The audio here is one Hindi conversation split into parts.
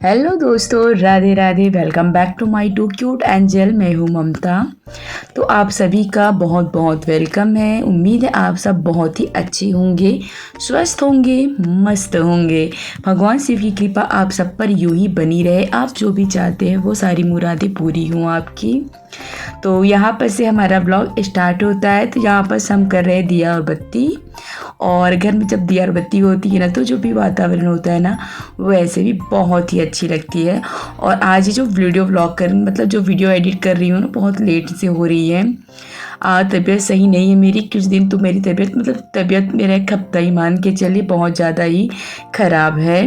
हेलो दोस्तों, Radhe Radhe. Welcome back to my two cute angel. मैं हूँ ममता। तो आप सभी का बहुत बहुत वेलकम है। उम्मीद है आप सब बहुत ही अच्छे होंगे, स्वस्थ होंगे, मस्त होंगे। भगवान शिव की कृपा आप सब पर यूं ही बनी रहे। आप जो भी चाहते हैं वो सारी मुरादें पूरी हों आपकी। तो यहाँ पर से हमारा ब्लॉग स्टार्ट होता है। तो यहाँ पर हम कर रहे हैं दिया और बत्ती। और घर में जब दिया और बत्ती होती है ना, तो जो भी वातावरण होता है ना, वो ऐसे भी बहुत ही अच्छी लगती है। और आज ये जो वीडियो ब्लॉग कर मतलब जो वीडियो एडिट कर रही हूँ ना, बहुत लेट से हो रही है। तबीयत सही नहीं है मेरी। कुछ दिन तो मेरी तबीयत मेरा एक हफ्ता ही मान के चलिए बहुत ज़्यादा ही ख़राब है।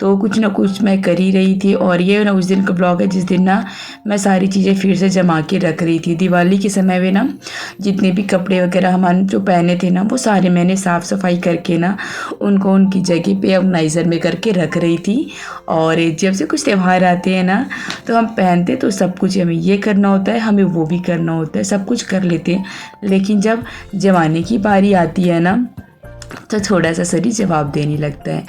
तो कुछ ना कुछ मैं कर ही रही थी। और ये ना उस दिन का ब्लॉग है जिस दिन ना मैं सारी चीज़ें फिर से जमा के रख रही थी। दिवाली के समय में ना जितने भी कपड़े वगैरह हमारे जो पहने थे ना, वो सारे मैंने साफ़ सफाई करके ना उनको उनकी जगह पे ऑर्गेनाइज़र में करके रख रही थी। और जब से कुछ त्यौहार आते हैं ना, तो हम पहनते तो सब कुछ हमें ये करना होता है, हमें वो भी करना होता है, सब कुछ कर लेते हैं। लेकिन जब जमाने की बारी आती है ना, तो थोड़ा सा शरीर जवाब देने लगता है।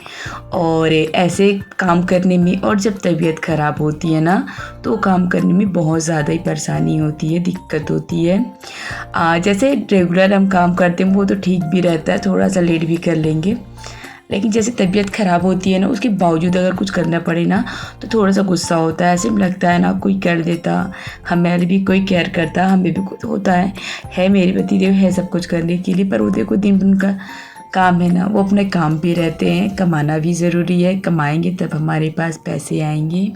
और ऐसे काम करने में, और जब तबीयत ख़राब होती है ना, तो काम करने में बहुत ज़्यादा ही परेशानी होती है, दिक्कत होती है। जैसे रेगुलर हम काम करते हैं वो तो ठीक भी रहता है, थोड़ा सा लेट भी कर लेंगे। लेकिन जैसे तबीयत ख़राब होती है ना, उसके बावजूद अगर कुछ करना पड़े ना, तो थोड़ा सा गुस्सा होता है। ऐसे में लगता है ना कोई कर देता, हमें भी कोई केयर करता, हमें भी कुछ होता है मेरे पतिदेव है सब कुछ करने के लिए। पर वो देखो दिन उनका काम है ना, वो अपने काम पे रहते हैं। कमाना भी ज़रूरी है, कमाएंगे तब हमारे पास पैसे आएंगे।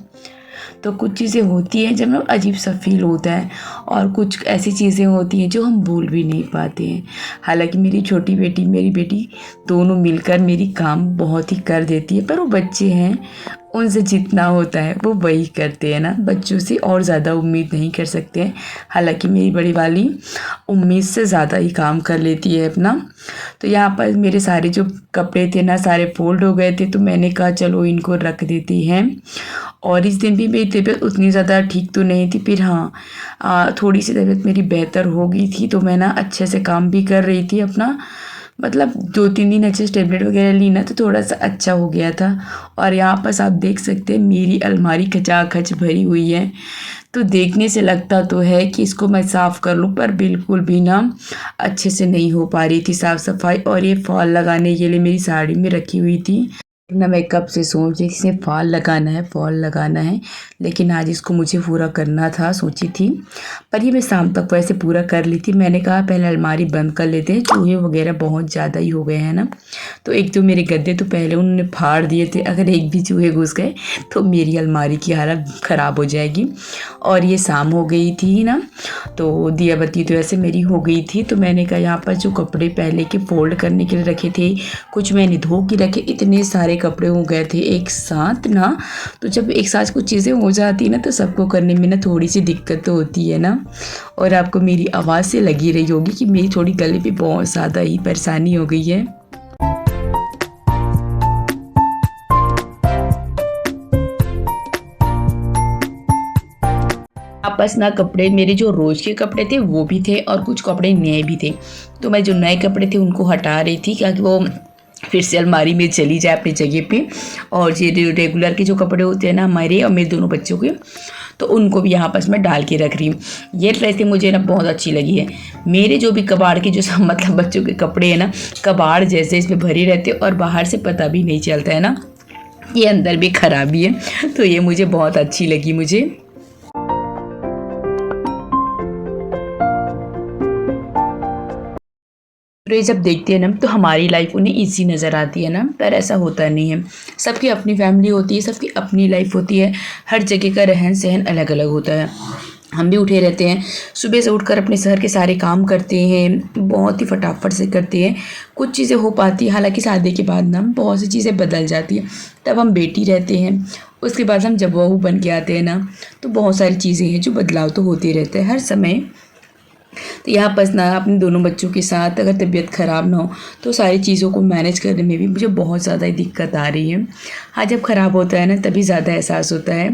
तो कुछ चीज़ें होती हैं जब ना अजीब सा फील होता है। और कुछ ऐसी चीज़ें होती हैं जो हम भूल भी नहीं पाते हैं। हालांकि मेरी छोटी बेटी, मेरी बेटी दोनों मिलकर मेरी काम बहुत ही कर देती है। पर वो बच्चे हैं, उनसे जितना होता है वो वही करते हैं ना। बच्चों से और ज़्यादा उम्मीद नहीं कर सकते हैं। हालांकि मेरी बड़ी वाली उम्मीद से ज़्यादा ही काम कर लेती है अपना। तो यहाँ पर मेरे सारे जो कपड़े थे ना, सारे फोल्ड हो गए थे। तो मैंने कहा चलो इनको रख देती हैं। और इस दिन भी मेरी तबीयत उतनी ज़्यादा ठीक तो नहीं थी। फिर हाँ, थोड़ी सी तबीयत मेरी बेहतर हो गई थी। तो मैं ना अच्छे से काम भी कर रही थी अपना। मतलब 2-3 दिन अच्छे से टेबलेट वगैरह ली ना, तो थोड़ा सा अच्छा हो गया था। और यहाँ पर आप देख सकते हैं मेरी अलमारी खचाखच भरी हुई है। तो देखने से लगता तो है कि इसको मैं साफ़ कर लूँ, पर बिल्कुल भी ना अच्छे से नहीं हो पा रही थी साफ़ सफाई। और ये फॉल लगाने के लिए मेरी साड़ी में रखी हुई थी ना। मैं कब से सोच रही थी इसे फॉल लगाना है, फॉल लगाना है। लेकिन आज इसको मुझे पूरा करना था, सोची थी। पर ये मैं शाम तक वैसे पूरा कर ली थी। मैंने कहा पहले अलमारी बंद कर लेते हैं, चूहे वगैरह बहुत ज़्यादा ही हो गए हैं ना। तो एक तो मेरे गद्दे तो पहले उन्होंने फाड़ दिए थे, अगर एक भी चूहे घुस गए तो मेरी अलमारी की हालत ख़राब हो जाएगी। और ये शाम हो गई थी ना, तो दिया बत्ती तो ऐसे मेरी हो गई थी। तो मैंने कहा यहाँ पर जो कपड़े पहले के फोल्ड करने के लिए रखे थे, कुछ मैंने धो के रखे। इतने सारे कपड़े हो गए थे एक साथ ना। तो जब एक साथ कुछ चीज़ें हो जाती है ना, तो सबको करने में ना थोड़ी सी दिक्कत तो होती है ना। और आपको मेरी आवाज़ से लगी रही होगी कि मेरी थोड़ी गले पे बहुत ज़्यादा ही परेशानी हो गई है। आपस ना कपड़े मेरे जो रोज़ के कपड़े थे वो भी थे, और कुछ कपड़े नए भी थे। तो मैं जो नए कपड़े थे उनको हटा रही थी, ताकि वो फिर से अलमारी में चली जाए अपनी जगह पे। और ये रेगुलर के जो कपड़े होते हैं ना हमारे और मेरे दोनों बच्चों के, तो उनको भी यहाँ पर मैं डाल के रख रही हूँ। ये ड्रेसें मुझे ना बहुत अच्छी लगी है। मेरे जो भी कबाड़ के जो सब मतलब बच्चों के कपड़े हैं ना, कबाड़ जैसे इसमें भरे रहते हैं और बाहर से पता भी नहीं चलता है ना, ये अंदर भी खराबी है। तो ये मुझे बहुत अच्छी लगी मुझे। तो ये जब देखते हैं ना, तो हमारी लाइफ उन्हें ईज़ी नज़र आती है ना, पर ऐसा होता नहीं है। सबकी अपनी फैमिली होती है, सबकी अपनी लाइफ होती है। हर जगह का रहन सहन अलग अलग होता है। हम भी उठे रहते हैं, सुबह से उठकर अपने शहर के सारे काम करते हैं, बहुत ही फटाफट से करते हैं। कुछ चीज़ें हो पाती हैं, हालांकि शादी के बाद ना बहुत सी चीज़ें बदल जाती हैं। तब हम बेटी रहते हैं, उसके बाद हम जब बहू बन के आते हैं ना, तो बहुत सारी चीज़ें हैं जो बदलाव तो होते रहते हैं हर समय। तो यहाँ पर ना अपने दोनों बच्चों के साथ अगर तबीयत ख़राब ना हो, तो सारी चीज़ों को मैनेज करने में भी मुझे बहुत ज़्यादा ही दिक्कत आ रही है। हाँ, जब ख़राब होता है ना तभी ज़्यादा एहसास होता है।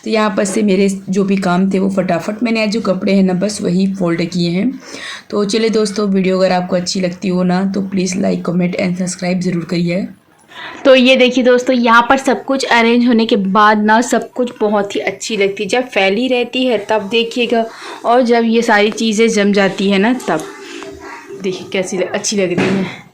तो यहाँ पर से मेरे जो भी काम थे वो फटाफट मैंने आज जो कपड़े हैं ना बस वही फोल्ड किए हैं। तो चलिए दोस्तों, वीडियो अगर आपको अच्छी लगती हो ना, तो please like comment and subscribe ज़रूर करिए। तो ये देखिए दोस्तों, यहाँ पर सब कुछ अरेंज होने के बाद ना सब कुछ बहुत ही अच्छी लगती है। जब फैली रहती है तब देखिएगा, और जब ये सारी चीज़ें जम जाती है ना तब देखिए कैसी अच्छी लग रही है।